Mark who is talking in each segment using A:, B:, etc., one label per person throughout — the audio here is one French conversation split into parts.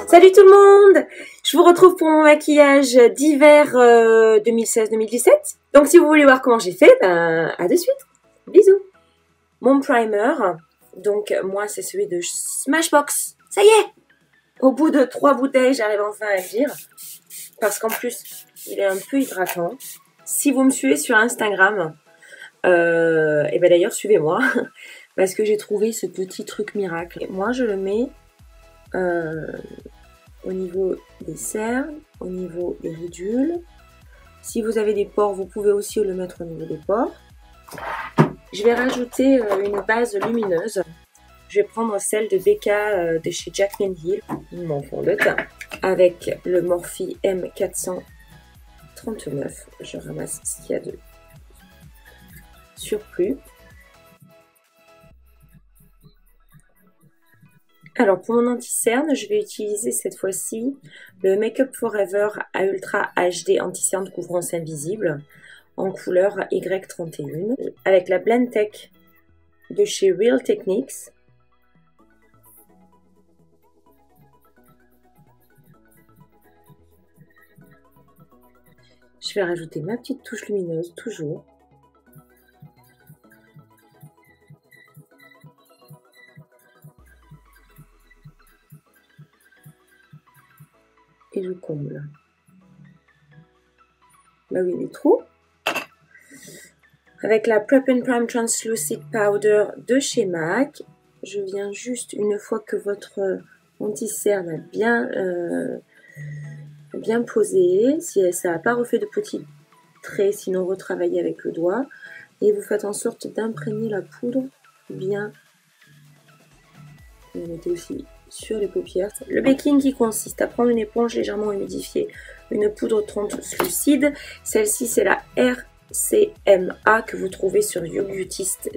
A: Salut tout le monde! Je vous retrouve pour mon maquillage d'hiver 2016-2017. Donc si vous voulez voir comment j'ai fait, ben à de suite. Bisous! Mon primer, donc moi c'est celui de Smashbox. Ça y est! Au bout de 3 bouteilles, j'arrive enfin à agir. Parce qu'en plus, il est un peu hydratant. Si vous me suivez sur Instagram, et ben d'ailleurs suivez-moi. Parce que j'ai trouvé ce petit truc miracle. Et moi je le mets au niveau des cernes, au niveau des ridules. Si vous avez des pores, vous pouvez aussi le mettre au niveau des pores. Je vais rajouter une base lumineuse. Je vais prendre celle de Becca de chez Jaclyn Hill, mon fond de teint, avec le Morphe M439. Je ramasse ce qu'il y a de surplus. Alors pour mon anti-cerne, je vais utiliser cette fois-ci le Make Up Forever à Ultra HD anti-cerne couvrance invisible en couleur Y31 avec la Blend Tech de chez Real Techniques. Je vais rajouter ma petite touche lumineuse toujours. Et je comble là où il y a des trous avec la Prep and Prime Translucid Powder de chez MAC. Je viens juste, une fois que votre anti-cerne a bien posé, si ça n'a pas refait de petits traits, sinon retravaillez avec le doigt, et vous faites en sorte d'imprégner la poudre bien. Vous mettez aussi sur les paupières. Le baking qui consiste à prendre une éponge légèrement humidifiée, une poudre translucide. Celle-ci, c'est la RCMA que vous trouvez sur The Beautist.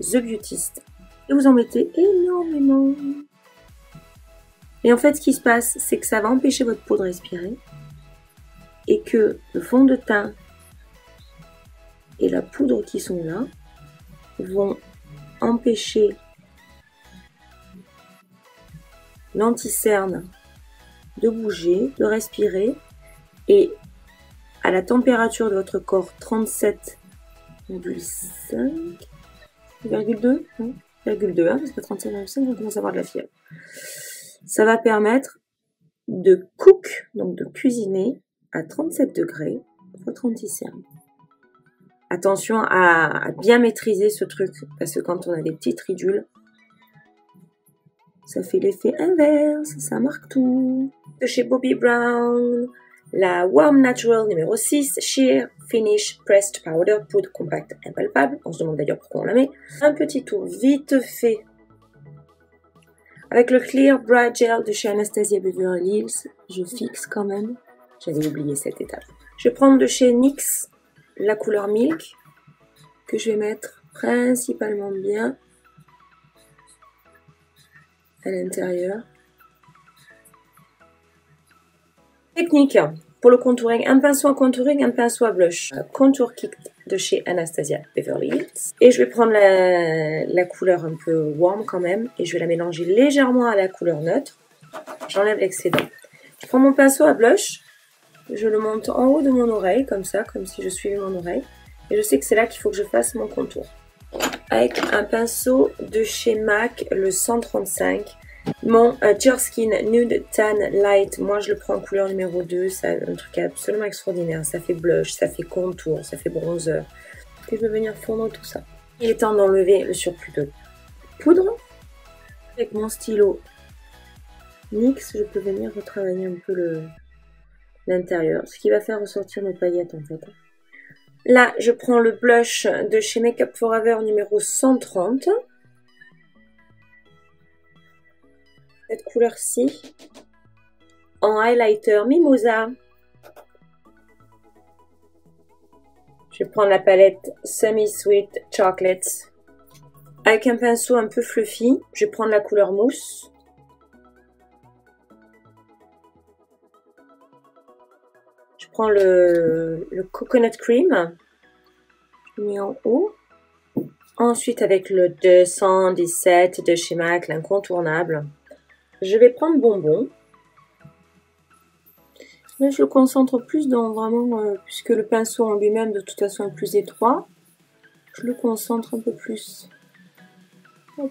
A: Et vous en mettez énormément. Et en fait, ce qui se passe, c'est que ça va empêcher votre peau de respirer et que le fond de teint et la poudre qui sont là vont empêcher l'anti-cerne de bouger, de respirer, et à la température de votre corps 37,5,2, hein, 0,2, hein, parce que 37,5, on commence à avoir de la fièvre. Ça va permettre de cook, donc de cuisiner à 37 degrés votre anti-cerne. Attention à bien maîtriser ce truc, parce que quand on a des petites ridules, ça fait l'effet inverse, ça marque tout. De chez Bobbi Brown, la Warm Natural numéro 6, Sheer Finish Pressed Powder, poudre compacte impalpable. On se demande d'ailleurs pourquoi on la met. Un petit tour vite fait avec le Clear Bright Gel de chez Anastasia Beverly Hills. Je fixe quand même, j'avais oublié cette étape. Je vais prendre de chez NYX la couleur Milk, que je vais mettre principalement bien à l'intérieur. Technique pour le contouring, un pinceau à contouring, un pinceau à blush. Contour Kit de chez Anastasia Beverly Hills. Et je vais prendre la couleur un peu warm quand même, et je vais la mélanger légèrement à la couleur neutre. J'enlève l'excédent. Je prends mon pinceau à blush, je le monte en haut de mon oreille, comme ça, comme si je suivais mon oreille. Et je sais que c'est là qu'il faut que je fasse mon contour. Avec un pinceau de chez MAC, le 135, mon Your Skin Nude Tan Light. Moi je le prends en couleur numéro 2, c'est un truc absolument extraordinaire. Ça fait blush, ça fait contour, ça fait bronzer. Et je vais venir fondre tout ça. Il est temps d'enlever le surplus de poudre. Avec mon stylo NYX, je peux venir retravailler un peu l'intérieur, ce qui va faire ressortir mes paillettes en fait. Là, je prends le blush de chez Make Up Forever numéro 130. Cette couleur-ci. En highlighter Mimosa. Je vais prendre la palette Semi Sweet Chocolates. Avec un pinceau un peu fluffy, je vais prendre la couleur mousse. Je prends le Coconut Cream, je mets en haut. Ensuite, avec le 217 de chez MAC, l'incontournable, je vais prendre Bonbon. Là, je le concentre plus dans vraiment, puisque le pinceau en lui-même, de toute façon, est plus étroit. Je le concentre un peu plus. Hop.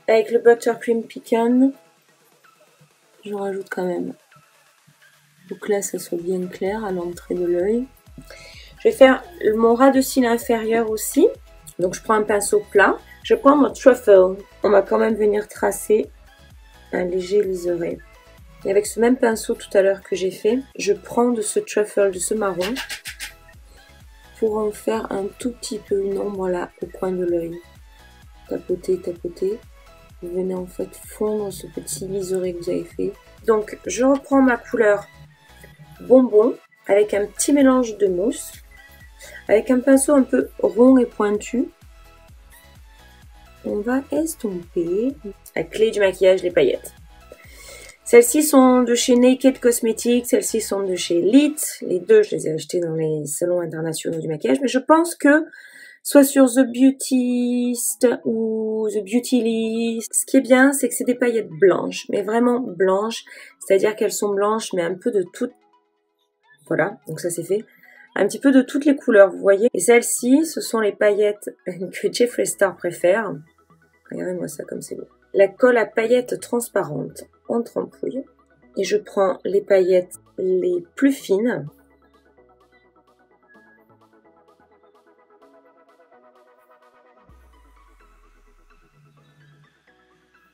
A: Avec le Buttercream Pecan, je rajoute quand même. Pour que là, ça soit bien clair à l'entrée de l'œil. Je vais faire mon ras de cils inférieur aussi. Donc, je prends un pinceau plat. Je prends mon truffle. On va quand même venir tracer un léger liseré. Et avec ce même pinceau tout à l'heure que j'ai fait, je prends de ce truffle, de ce marron, pour en faire un tout petit peu une ombre là, au coin de l'œil. Tapoter, tapoter. Vous venez en fait fondre ce petit liseré que vous avez fait. Donc, je reprends ma couleur bonbon avec un petit mélange de mousse, avec un pinceau un peu rond et pointu. On va estomper la clé du maquillage, les paillettes. Celles-ci sont de chez Naked Cosmetics, celles-ci sont de chez Lit. Les deux, je les ai achetées dans les salons internationaux du maquillage, mais je pense que soit sur The Beautyist ou The Beautylist, ce qui est bien, c'est que c'est des paillettes blanches, mais vraiment blanches, c'est-à-dire qu'elles sont blanches, mais un peu de toutes. Voilà, donc ça c'est fait. Un petit peu de toutes les couleurs, vous voyez. Et celles-ci, ce sont les paillettes que Jeffree Star préfère. Regardez-moi ça comme c'est beau. La colle à paillettes transparente en trempouille. Et je prends les paillettes les plus fines.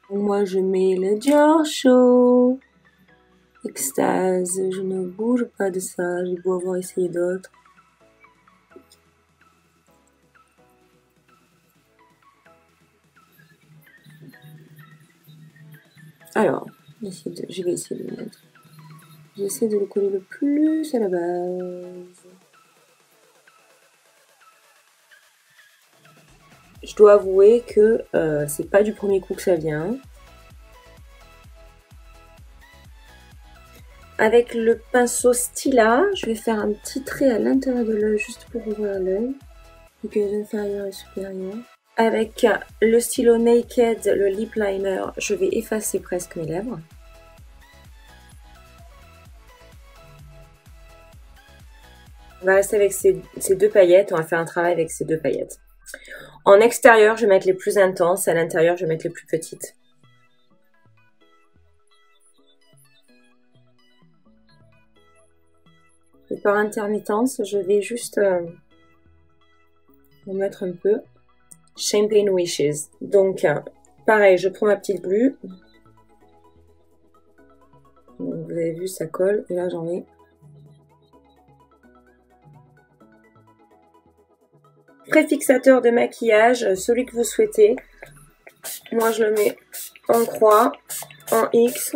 A: Moi, je mets le Dior Show. Extase, je ne bouge pas de ça. J'ai beau avoir essayé d'autres. Alors, je vais essayer de le mettre. J'essaie de le coller le plus à la base. Je dois avouer que c'est pas du premier coup que ça vient. Avec le pinceau Stila, je vais faire un petit trait à l'intérieur de l'œil juste pour ouvrir l'œil. Donc les inférieurs et supérieurs. Avec le stylo Naked, le lip liner, je vais effacer presque mes lèvres. On va rester avec ces deux paillettes, on va faire un travail avec ces deux paillettes. En extérieur, je vais mettre les plus intenses, à l'intérieur, je vais mettre les plus petites. Et par intermittence, je vais juste en mettre un peu. Champagne Wishes. Donc, pareil, je prends ma petite glue. Donc, vous avez vu, ça colle. Et là, j'en ai. Préfixateur de maquillage, celui que vous souhaitez. Moi, je le mets en croix, en X.